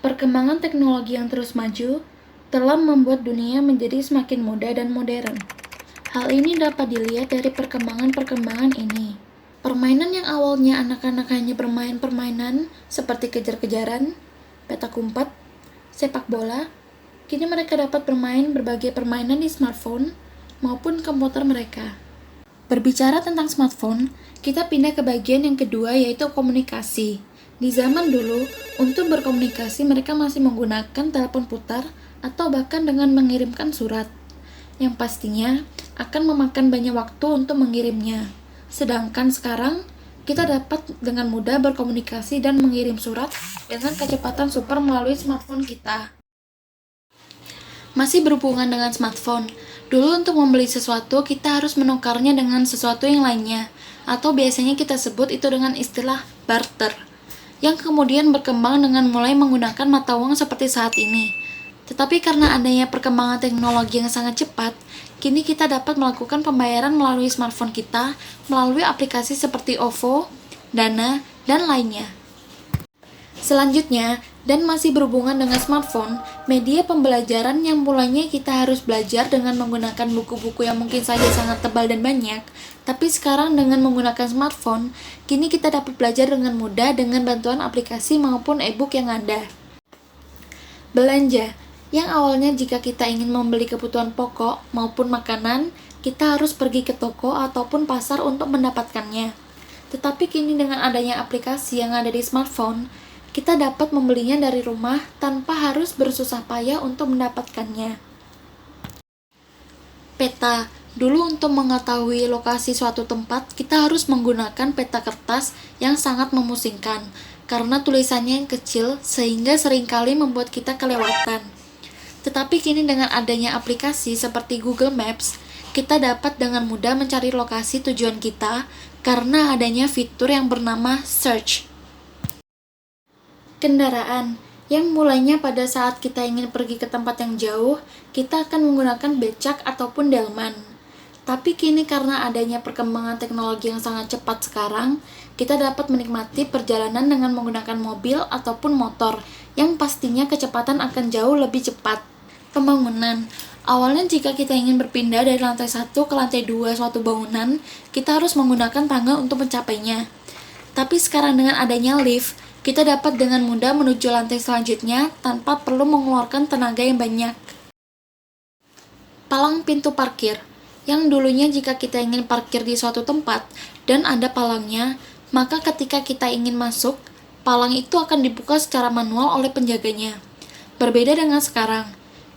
Perkembangan teknologi yang terus maju telah membuat dunia menjadi semakin mudah dan modern. Hal ini dapat dilihat dari perkembangan-perkembangan ini. Permainan yang awalnya anak-anak hanya bermain permainan seperti kejar-kejaran, petak umpet, sepak bola, kini mereka dapat bermain berbagai permainan di smartphone maupun komputer mereka. Berbicara tentang smartphone, kita pindah ke bagian yang kedua, yaitu komunikasi. Di zaman dulu, untuk berkomunikasi mereka masih menggunakan telepon putar atau bahkan dengan mengirimkan surat, yang pastinya akan memakan banyak waktu untuk mengirimnya. Sedangkan sekarang, kita dapat dengan mudah berkomunikasi dan mengirim surat dengan kecepatan super melalui smartphone kita. Masih berhubungan dengan smartphone, dulu untuk membeli sesuatu kita harus menukarnya dengan sesuatu yang lainnya, atau biasanya kita sebut itu dengan istilah barter, yang kemudian berkembang dengan mulai menggunakan mata uang seperti saat ini. Tetapi karena adanya perkembangan teknologi yang sangat cepat, kini kita dapat melakukan pembayaran melalui smartphone kita, melalui aplikasi seperti OVO, Dana, dan lainnya. Selanjutnya, dan masih berhubungan dengan smartphone, media pembelajaran yang mulanya kita harus belajar dengan menggunakan buku-buku yang mungkin saja sangat tebal dan banyak, tapi sekarang dengan menggunakan smartphone, kini kita dapat belajar dengan mudah dengan bantuan aplikasi maupun e-book yang ada. Belanja, yang awalnya jika kita ingin membeli kebutuhan pokok maupun makanan, kita harus pergi ke toko ataupun pasar untuk mendapatkannya. Tetapi kini dengan adanya aplikasi yang ada di smartphone, kita dapat membelinya dari rumah tanpa harus bersusah payah untuk mendapatkannya. Peta. Dulu untuk mengetahui lokasi suatu tempat, kita harus menggunakan peta kertas yang sangat memusingkan, karena tulisannya yang kecil sehingga seringkali membuat kita kelewatan. Tetapi kini dengan adanya aplikasi seperti Google Maps, kita dapat dengan mudah mencari lokasi tujuan kita karena adanya fitur yang bernama Search. Kendaraan, yang mulainya pada saat kita ingin pergi ke tempat yang jauh, kita akan menggunakan becak ataupun delman. Tapi kini karena adanya perkembangan teknologi yang sangat cepat sekarang, kita dapat menikmati perjalanan dengan menggunakan mobil ataupun motor, yang pastinya kecepatan akan jauh lebih cepat. Pembangunan, awalnya jika kita ingin berpindah dari lantai 1 ke lantai 2 suatu bangunan, kita harus menggunakan tangga untuk mencapainya. Tapi sekarang dengan adanya lift, kita dapat dengan mudah menuju lantai selanjutnya tanpa perlu mengeluarkan tenaga yang banyak. Palang pintu parkir, yang dulunya jika kita ingin parkir di suatu tempat dan ada palangnya, maka ketika kita ingin masuk, palang itu akan dibuka secara manual oleh penjaganya. Berbeda dengan sekarang,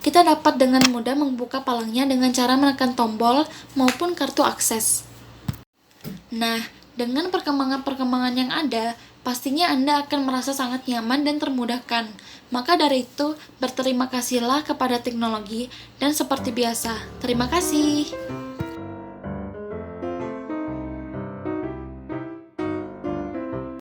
kita dapat dengan mudah membuka palangnya dengan cara menekan tombol maupun kartu akses. Nah, dengan perkembangan-perkembangan yang ada, pastinya Anda akan merasa sangat nyaman dan termudahkan. Maka dari itu, berterima kasihlah kepada teknologi dan seperti biasa, terima kasih.